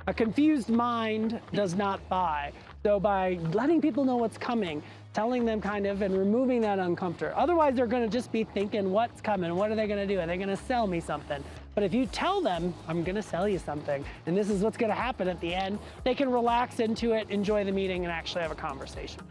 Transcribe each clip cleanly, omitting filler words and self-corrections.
a confused mind does not buy. So by letting people know what's coming, telling them kind of, and removing that uncomfort. Otherwise, they're gonna just be thinking, what's coming? What are they gonna do? Are they gonna sell me something? But if you tell them, I'm gonna sell you something, and this is what's gonna happen at the end, they can relax into it, enjoy the meeting, and actually have a conversation.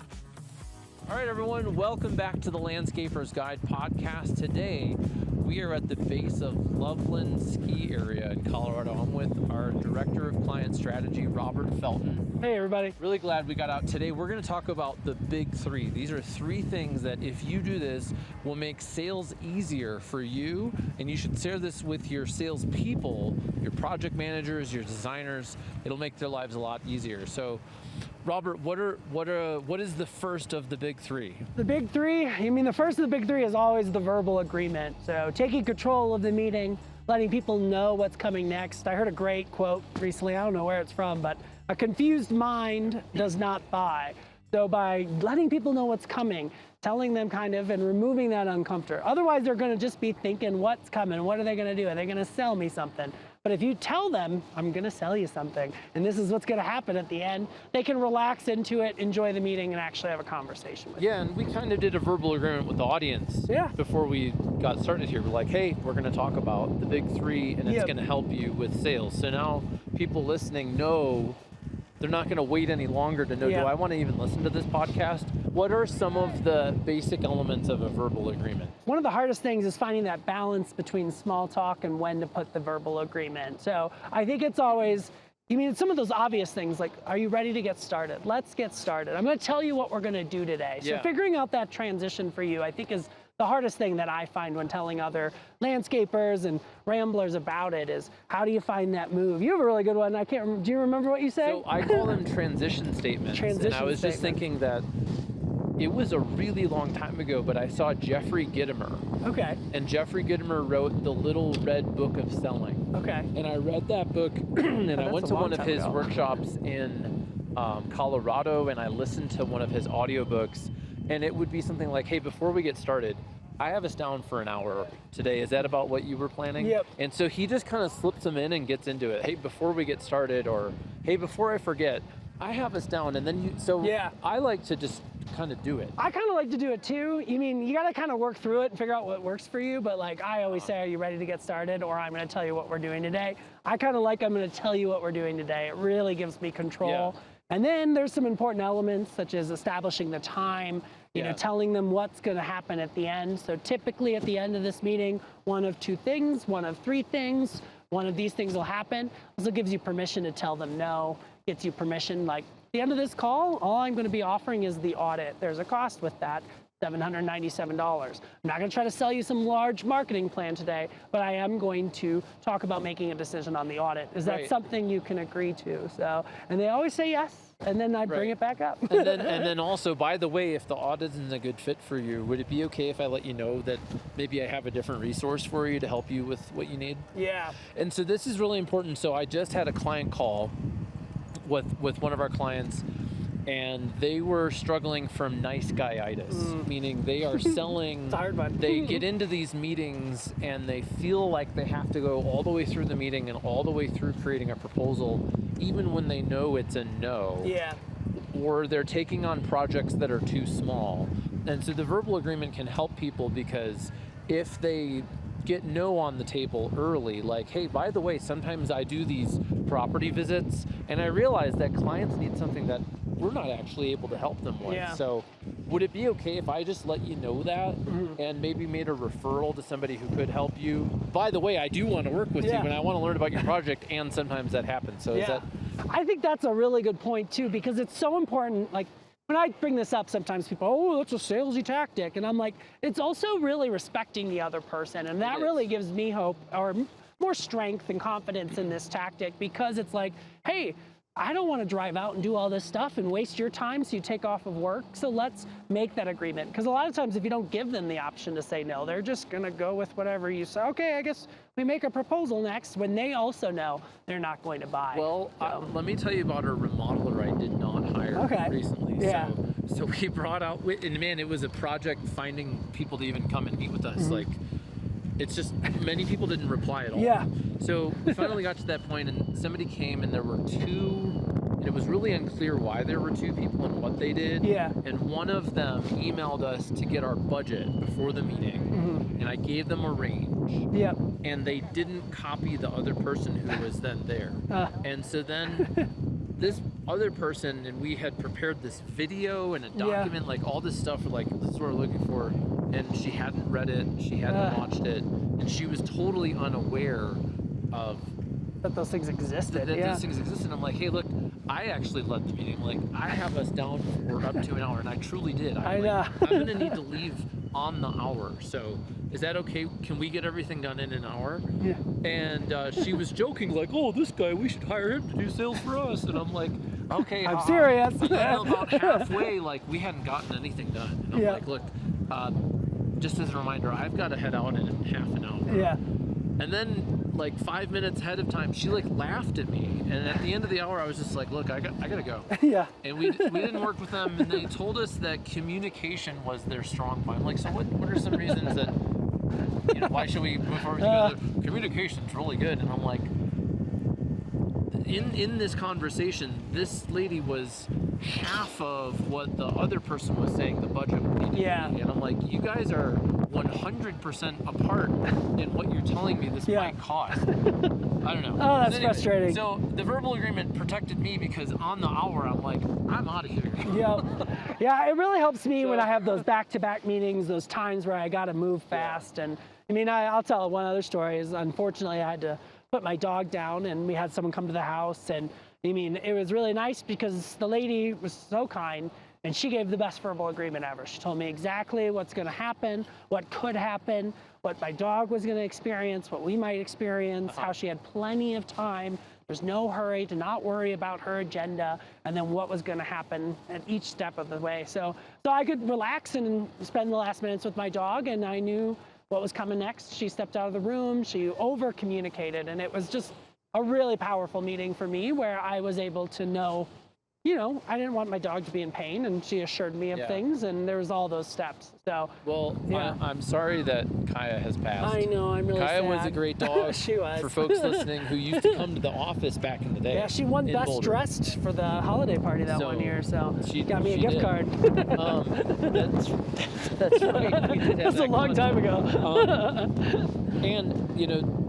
All right, everyone, welcome back to the Landscaper's Guide podcast. Today, we are at the base of Loveland Ski Area in Colorado. I'm with our Director of Client Strategy, Robert Felton. Hey, everybody. Really glad we got out today. We're gonna talk about the big three. These are three things that if you do this, will make sales easier for you, and you should share this with your salespeople, your project managers, your designers. It'll make their lives a lot easier. So, Robert, what is the first of the big three? The big three, you mean the first of the big three is always the verbal agreement. So taking control of the meeting, letting people know what's coming next. I heard a great quote recently, I don't know where it's from, but a confused mind does not buy. So by letting people know what's coming, telling them kind of, and removing that uncomfort. Otherwise, they're gonna just be thinking, what's coming? What are they gonna do? Are they gonna sell me something? But if you tell them, I'm gonna sell you something, and this is what's gonna happen at the end, they can relax into it, enjoy the meeting, and actually have a conversation with you. Yeah, and we kind of did a verbal agreement with the audience before we got started here. We're like, hey, we're gonna talk about the big three, and it's gonna help you with sales. So now people listening know they're not gonna wait any longer to know, do I wanna even listen to this podcast? What are some of the basic elements of a verbal agreement? One of the hardest things is finding that balance between small talk and when to put the verbal agreement. So I think it's always, you mean some of those obvious things like, are you ready to get started? Let's get started. I'm gonna tell you what we're gonna do today. So figuring out that transition for you, I think is the hardest thing that I find when telling other landscapers and ramblers about it is, how do you find that move? You have a really good one. I can't remember, do you remember what you said? So I call them transition statements. And I was just thinking that it was a really long time ago, but I saw Jeffrey Gitomer. Okay. And Jeffrey Gitomer wrote The Little Red Book of Selling. Okay. And I read that book, and I went to one of his workshops in Colorado, and I listened to one of his audiobooks, and it would be something like, hey, before we get started, I have us down for an hour today. Is that about what you were planning? Yep. And so he just kind of slips them in and gets into it. Hey, before we get started, or hey, before I forget, I have us down, and then I like to just kind of do it. I kind of like to do it too. You mean, you got to kind of work through it and figure out what works for you, but like I always say, are you ready to get started? Or I'm going to tell you what we're doing today. I kind of like, I'm going to tell you what we're doing today. It really gives me control. Yeah. And then there's some important elements such as establishing the time, you know, telling them what's going to happen at the end. So typically at the end of this meeting, one of two things, one of three things, one of these things will happen. Also gives you permission to tell them no, gets you permission, like, at the end of this call, all I'm going to be offering is the audit. There's a cost with that, $797. I'm not going to try to sell you some large marketing plan today, but I am going to talk about making a decision on the audit. Is that something you can agree to? So, and they always say yes, and then I bring it back up. and then also, by the way, if the audit isn't a good fit for you, would it be okay if I let you know that maybe I have a different resource for you to help you with what you need? Yeah. And so this is really important. So I just had a client call with one of our clients, and they were struggling from nice guy-itis, meaning they are selling, it's a hard one. They get into these meetings and they feel like they have to go all the way through the meeting and all the way through creating a proposal, even when they know it's a no. Yeah. Or they're taking on projects that are too small. And so the verbal agreement can help people, because if they get no on the table early, like, hey, by the way, sometimes I do these property visits and I realize that clients need something that we're not actually able to help them with. Yeah. So would it be okay if I just let you know that and maybe made a referral to somebody who could help you? By the way, I do want to work with you and I want to learn about your project, and sometimes that happens. So is that... I think that's a really good point too, because it's so important. Like, when I bring this up, sometimes people, oh, that's a salesy tactic. And I'm like, it's also really respecting the other person. And that really gives me hope, or more strength and confidence in this tactic, because it's like, hey, I don't want to drive out and do all this stuff and waste your time so you take off of work. So let's make that agreement. Because a lot of times if you don't give them the option to say no, they're just going to go with whatever you say. Okay, I guess we make a proposal next, when they also know they're not going to buy. Well, let me tell you about a remodeler I did not hire recently. Yeah. So we brought out, and man, it was a project finding people to even come and meet with us. Like, it's just many people didn't reply at all. Yeah. So we finally got to that point, and somebody came, and there were two, and it was really unclear why there were two people and what they did. Yeah. And one of them emailed us to get our budget before the meeting, and I gave them a range. Yep. And they didn't copy the other person who was then there. And so then this other person, and we had prepared this video and a document, like all this stuff, like this is what we're looking for, and she hadn't read it, she hadn't watched it, and she was totally unaware of that those things existed. that these things existed. I'm like, hey, look, I actually led the meeting. Like, I have us down for up to an hour, and I truly did. I'm gonna need to leave on the hour. So is that okay? Can we get everything done in an hour? Yeah. And she was joking, like, oh, this guy, we should hire him to do sales for us. And I'm like, okay. I'm serious. And then about halfway, like, we hadn't gotten anything done. And I'm like, look, just as a reminder, I've got to head out in half an hour. Yeah. And then, like 5 minutes ahead of time, she like laughed at me. And at the end of the hour, I was just like, look, I gotta go. Yeah. And we didn't work with them, and they told us that communication was their strong point. I'm like, so what are some reasons that, you know, why should we move forward together? Communication's really good. And I'm like, in this conversation, this lady was half of what the other person was saying the budget would need to be. And I'm like, you guys are 100% apart in what you're telling me this might cost. I don't know. Oh, that's frustrating. So the verbal agreement protected me because on the hour, I'm like, I'm out of here. Yeah, it really helps me when I have those back-to-back meetings, those times where I got to move fast. And I mean, I'll tell one other story is, unfortunately, I had to put my dog down, and we had someone come to the house, and I mean, it was really nice because the lady was so kind, and she gave the best verbal agreement ever. She told me exactly what's going to happen, what could happen, what my dog was going to experience, what we might experience, how she had plenty of time. There's no hurry, to not worry about her agenda, and then what was going to happen at each step of the way. So I could relax and spend the last minutes with my dog, and I knew what was coming next. She stepped out of the room, she over-communicated, and it was just a really powerful meeting for me where I was able to know, you know, I didn't want my dog to be in pain, and she assured me of things, and there was all those steps. So, well, I'm sorry that Kaya has passed. I know, I'm really Kaya sad. was a great dog. She was. For folks listening who used to come to the office back in the day. Yeah, she won Best Boulder. Dressed for the holiday party that one year, so she got me a gift card. That's right. We did have That's a long time ago. And, you know,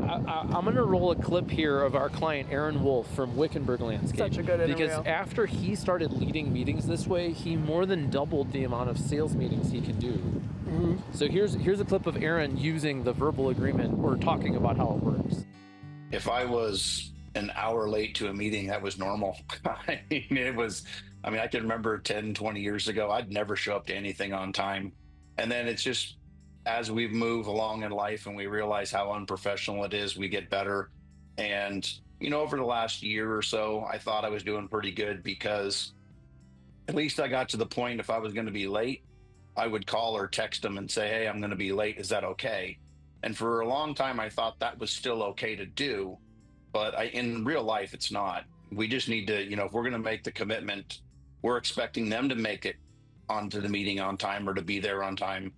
I'm going to roll a clip here of our client, Aaron Wolfe from Wickenburg Landscape. Such a good interview. Because after he started leading meetings this way, he more than doubled the amount of sales meetings he can do. So here's a clip of Aaron using the verbal agreement or talking about how it works. If I was an hour late to a meeting, that was normal. I can remember 10, 20 years ago, I'd never show up to anything on time. And then it's just, as we move along in life and we realize how unprofessional it is, we get better. And, you know, over the last year or so, I thought I was doing pretty good because at least I got to the point, if I was going to be late, I would call or text them and say, hey, I'm going to be late. Is that okay? And for a long time, I thought that was still okay to do. But in real life, it's not. We just need to, you know, if we're going to make the commitment, we're expecting them to make it onto the meeting on time or to be there on time.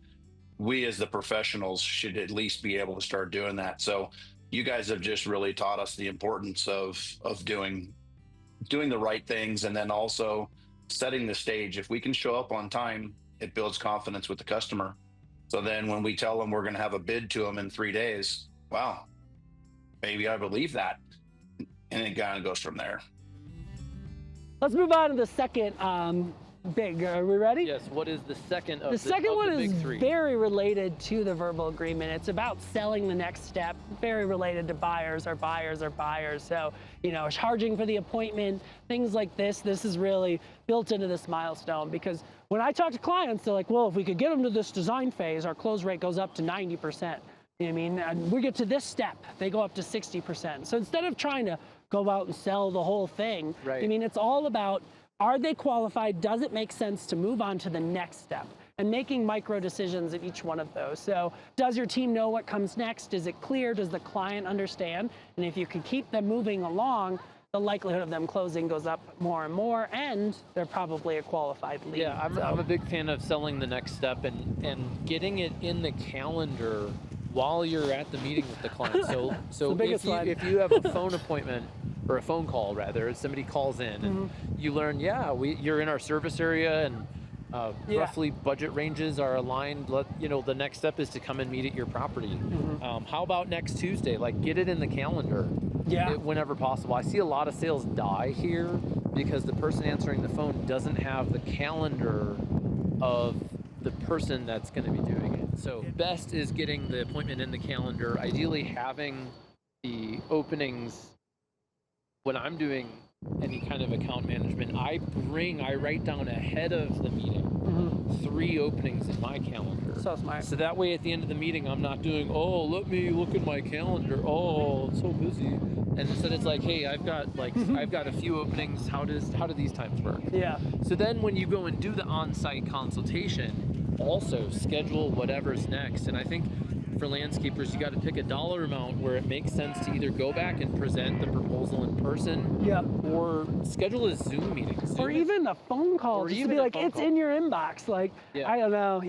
We as the professionals should at least be able to start doing that. So you guys have just really taught us the importance of doing the right things, and then also setting the stage. If we can show up on time, it builds confidence with the customer. So then when we tell them we're going to have a bid to them in 3 days, wow, maybe I believe that. And it kind of goes from there. Let's move on to the second big. Are we ready? Yes. What is the second of the second one big is three? very related to the verbal agreement. It's about selling the next step, very related to buyers. Our buyers are buyers. So, you know, charging for the appointment, things like this. This is really built into this milestone, because when I talk to clients, they're like, well, if we could get them to this design phase, our close rate goes up to 90%. You know what I mean? And we get to this step, they go up to 60%. So instead of trying to go out and sell the whole thing, I mean, it's all about, are they qualified? Does it make sense to move on to the next step? And making micro decisions at each one of those. So does your team know what comes next? Is it clear? Does the client understand? And if you can keep them moving along, the likelihood of them closing goes up more and more, and they're probably a qualified lead. Yeah, I'm a big fan of selling the next step and getting it in the calendar while you're at the meeting with the client. So if you have a phone appointment, or a phone call rather, somebody calls in and you learn, you're in our service area and roughly budget ranges are aligned. The next step is to come and meet at your property. How about next Tuesday? Like, get it in the calendar whenever possible. I see a lot of sales die here because the person answering the phone doesn't have the calendar of the person that's going to be doing it. So best is getting the appointment in the calendar, ideally having the openings. When I'm doing any kind of account management, I write down ahead of the meeting 3 openings in my calendar. So smart. So that way at the end of the meeting, I'm not doing, let me look at my calendar. Oh, it's so busy. And instead it's like, hey, I've got a few openings. How do these times work? Yeah. So then when you go and do the on-site consultation, also schedule whatever's next. And I think for landscapers, you got to pick a dollar amount where it makes sense to either go back and present the proposal in person, or schedule a Zoom meeting, or even a phone call, just to be like, it's in your inbox. Like, I don't know,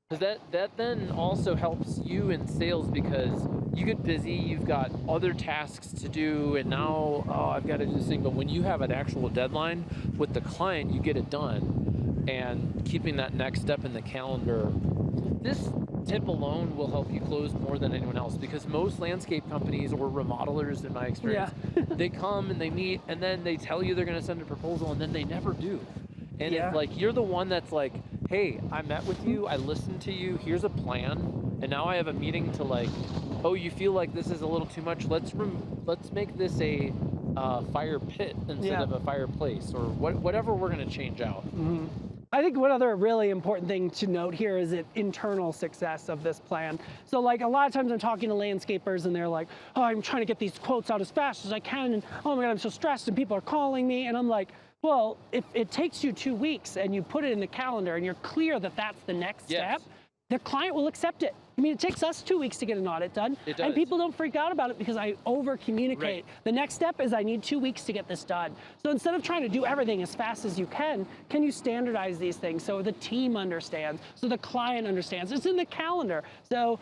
Because that then also helps you in sales, because you get busy, you've got other tasks to do, and now, I've got to do this thing. But when you have an actual deadline with the client, you get it done. And keeping that next step in the calendar, this tip alone will help you close more than anyone else, because most landscape companies or remodelers, in my experience, they come and they meet and then they tell you they're going to send a proposal and then they never do. And it's like, you're the one that's like, hey, I met with you, I listened to you, here's a plan, and now I have a meeting to like, you feel like this is a little too much, let's make this a fire pit instead of a fireplace, or whatever we're going to change out. I think one other really important thing to note here is the internal success of this plan. So like, a lot of times I'm talking to landscapers and they're like, I'm trying to get these quotes out as fast as I can, and oh my God, I'm so stressed and people are calling me. And I'm like, well, if it takes you 2 weeks and you put it in the calendar and you're clear that that's the next step, the client will accept it. I mean, it takes us 2 weeks to get an audit done. It does. And people don't freak out about it because I over communicate. Right. The next step is I need 2 weeks to get this done. So instead of trying to do everything as fast as you can you standardize these things so the team understands, so the client understands? It's in the calendar. So,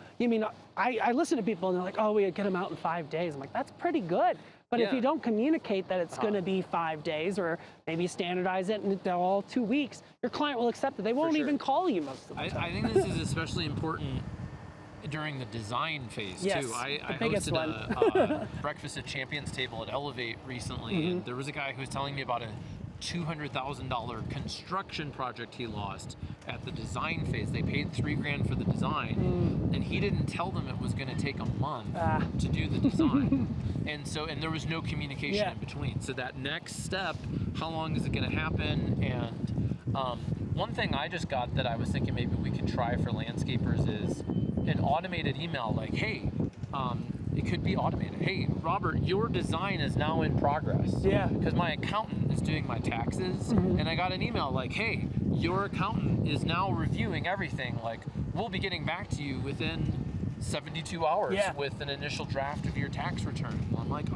I listen to people and they're like, we get them out in 5 days. I'm like, that's pretty good. But if you don't communicate that it's going to be 5 days, or maybe standardize it and they're all 2 weeks, your client will accept it. They won't even call you most of the time. I think this is especially important during the design phase too. I hosted a Breakfast at Champions table at Elevate recently, and there was a guy who was telling me about a $200,000 construction project he lost at the design phase. They paid $3,000 for the design, and he didn't tell them it was going to take a month to do the design. And there was no communication in between. So that next step, how long is it going to happen? And one thing I just got that I was thinking maybe we could try for landscapers is an automated email, like, hey, it could be automated. Hey, Robert, your design is now in progress. Because my accountant is doing my taxes, and I got an email like, hey, your accountant is now reviewing everything. Like, we'll be getting back to you within 72 hours with an initial draft of your tax return. And I'm like,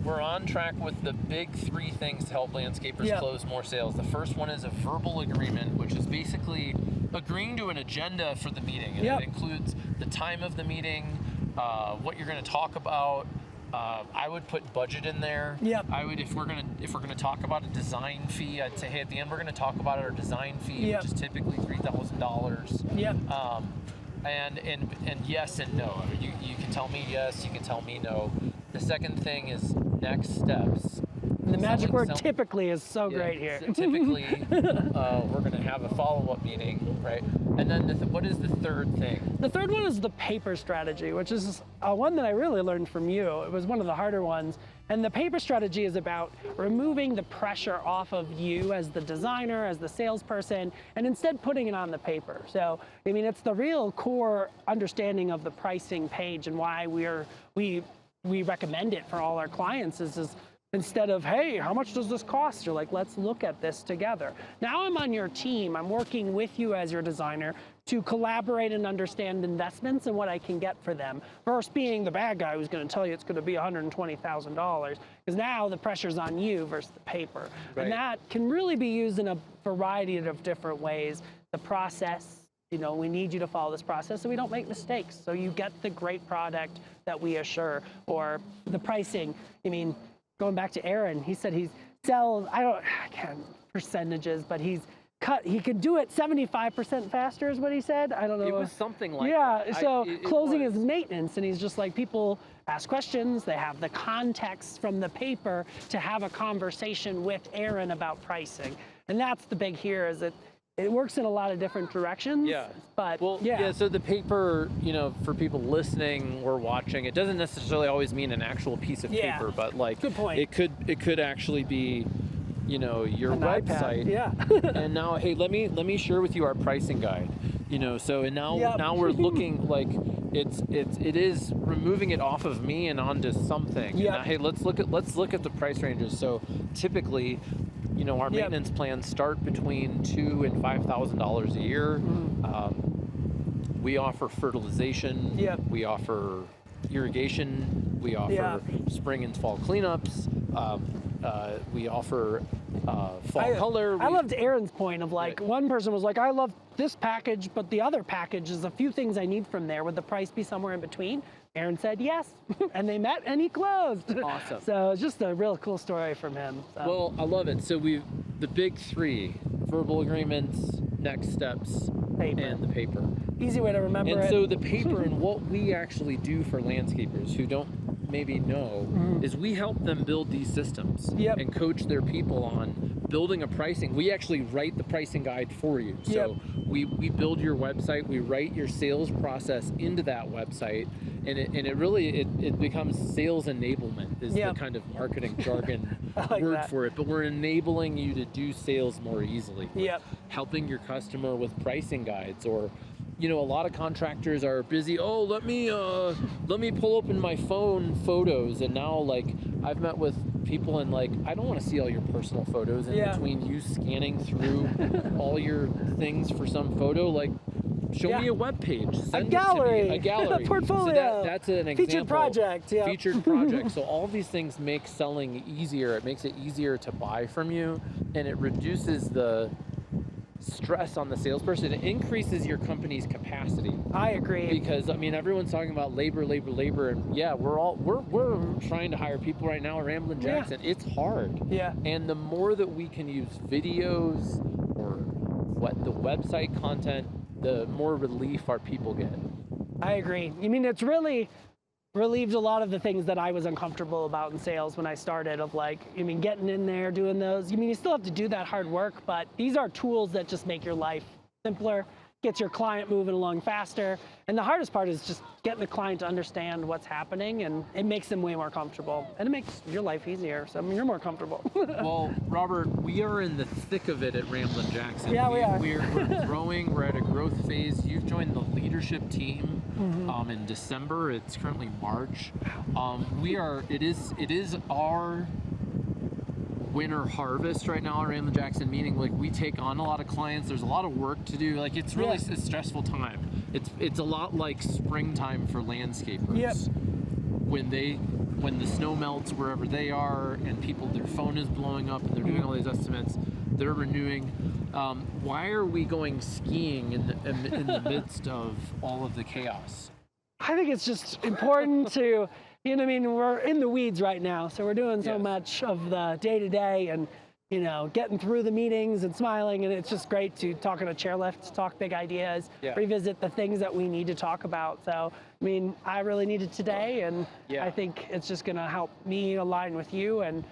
we're on track with the big 3 things to help landscapers close more sales. The first one is a verbal agreement, which is basically agreeing to an agenda for the meeting. And it includes the time of the meeting, what you're going to talk about. I would put budget in there. I would, if we're gonna talk about a design fee, I'd say, hey, at the end we're going to talk about our design fee, which is typically $3,000. And yes and no. I mean, you can tell me yes, you can tell me no. The second thing is next steps. The magic word typically is so great here. Typically, we're going to have a follow-up meeting, right? And then what is the third thing? The third one is the paper strategy, which is one that I really learned from you. It was one of the harder ones. And the paper strategy is about removing the pressure off of you as the designer, as the salesperson, and instead putting it on the paper. So, I mean, it's the real core understanding of the pricing page and why we recommend it for all our clients is instead of, hey, how much does this cost? You're like, let's look at this together. Now I'm on your team. I'm working with you as your designer to collaborate and understand investments and what I can get for them, versus being the bad guy who's going to tell you it's going to be $120,000. Because now the pressure's on you versus the paper. And that can really be used in a variety of different ways. The process, we need you to follow this process so we don't make mistakes. So you get the great product that we assure. Or the pricing. I mean, going back to Aaron, he said he sells, I can't percentages, but he could do it 75% faster is what he said. I don't know. It was something like that. Yeah, so closing is maintenance, and he's just like, people ask questions, they have the context from the paper to have a conversation with Aaron about pricing. And that's the big here, is that it works in a lot of different directions. Yeah. But so the paper, for people listening or watching, it doesn't necessarily always mean an actual piece of paper, but like good point. It could actually be your an website. iPad. Yeah. And now, hey, let me share with you our pricing guide. Now we're looking like it is removing it off of me and onto something. Yeah. Now, hey, let's look at the price ranges. So typically, our maintenance plans start between $2,000 and $5,000 a year. We offer fertilization. Yep. We offer irrigation. We offer spring and fall cleanups. We offer fall color. I loved Aaron's point of like, one person was like, I love this package, but the other package is a few things I need from there. Would the price be somewhere in between? Aaron said yes, and they met and he closed. Awesome. So it's just a real cool story from him. So. Well, I love it. So the big three: verbal agreements, next steps, Paper. and the paper. Easy way to remember it. And so the paper and what we actually do for landscapers who don't maybe know is we help them build these systems and coach their people on building a pricing. We actually write the pricing guide for you. So we build your website, we write your sales process into that website, and it really becomes sales enablement is the kind of marketing jargon word for it. But we're enabling you to do sales more easily. Helping your customer with pricing guides, or a lot of contractors are busy. Oh, let me pull open my phone photos. And now, like, I've met with people and like, I don't want to see all your personal photos in between you scanning through all your things for some photo. Like, show me a web page. Send a gallery. It to me. A gallery. A portfolio. So that's an example. Featured project. Yeah. Featured project. So all these things make selling easier. It makes it easier to buy from you, and it reduces the stress on the salesperson. It increases your company's capacity. I agree. Because everyone's talking about labor, and we're trying to hire people right now at Ramblin Jackson. It's hard. Yeah. And the more that we can use videos or the website content, the more relief our people get. I agree. It's really relieved a lot of the things that I was uncomfortable about in sales when I started, of like, getting in there, doing those. You still have to do that hard work, but these are tools that just make your life simpler, gets your client moving along faster. And the hardest part is just getting the client to understand what's happening, and it makes them way more comfortable. And it makes your life easier, so you're more comfortable. Well, Robert, we are in the thick of it at Ramblin Jackson. Yeah, we are. We're growing, we're at a growth phase. You've joined the leadership team in December. It's currently March. It is our winter harvest right now at Ramblin Jackson, meaning like we take on a lot of clients. There's a lot of work to do. Like, it's really a stressful time. It's a lot like springtime for landscapers. Yep. When the snow melts wherever they are and their phone is blowing up and they're doing all these estimates, they're renewing. Why are we going skiing in the midst of all of the chaos? I think it's just important to, we're in the weeds right now, so we're doing so much of the day-to-day and, getting through the meetings and smiling, and it's just great to talk on a chairlift, talk big ideas, revisit the things that we need to talk about. So, I really need it today, and I think it's just going to help me align with you, and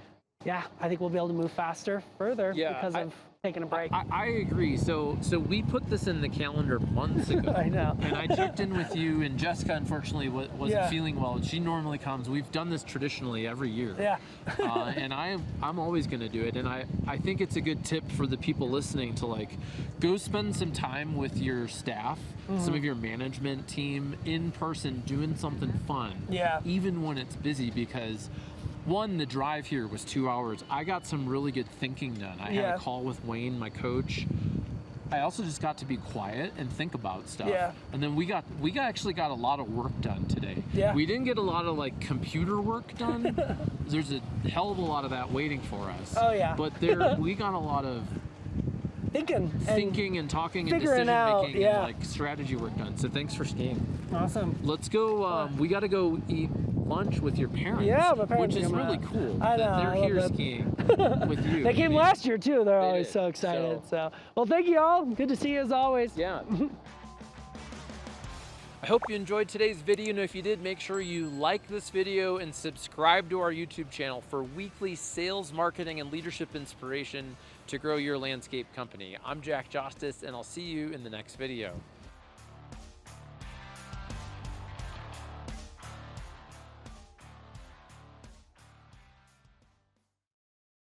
I think we'll be able to move faster, further because of taking a break. I agree. So we put this in the calendar months ago. I know. And I checked in with you, and Jessica unfortunately wasn't feeling well. She normally comes. We've done this traditionally every year. Yeah. And I'm always going to do it. And I think it's a good tip for the people listening to like go spend some time with your staff, some of your management team in person, doing something fun. Yeah. Even when it's busy, because one, the drive here was 2 hours. I got some really good thinking done. I had a call with Wayne, my coach. I also just got to be quiet and think about stuff. Yeah. And then we actually got a lot of work done today. Yeah. We didn't get a lot of like computer work done. There's a hell of a lot of that waiting for us. Oh yeah. But we got a lot of thinking and talking and figuring decision out, making and like strategy work done. So thanks for skiing. Awesome. Let's go. We got to go eat lunch with your parents. Yeah, my parents which is are really coming cool. out. I that know, they're I love here it. skiing with you. They came last year too. They're always did. so excited. So, well, thank you all. Good to see you as always. Yeah. I hope you enjoyed today's video, and if you did, make sure you like this video and subscribe to our YouTube channel for weekly sales, marketing, and leadership inspiration to grow your landscape company. I'm Jack Jostes, and I'll see you in the next video.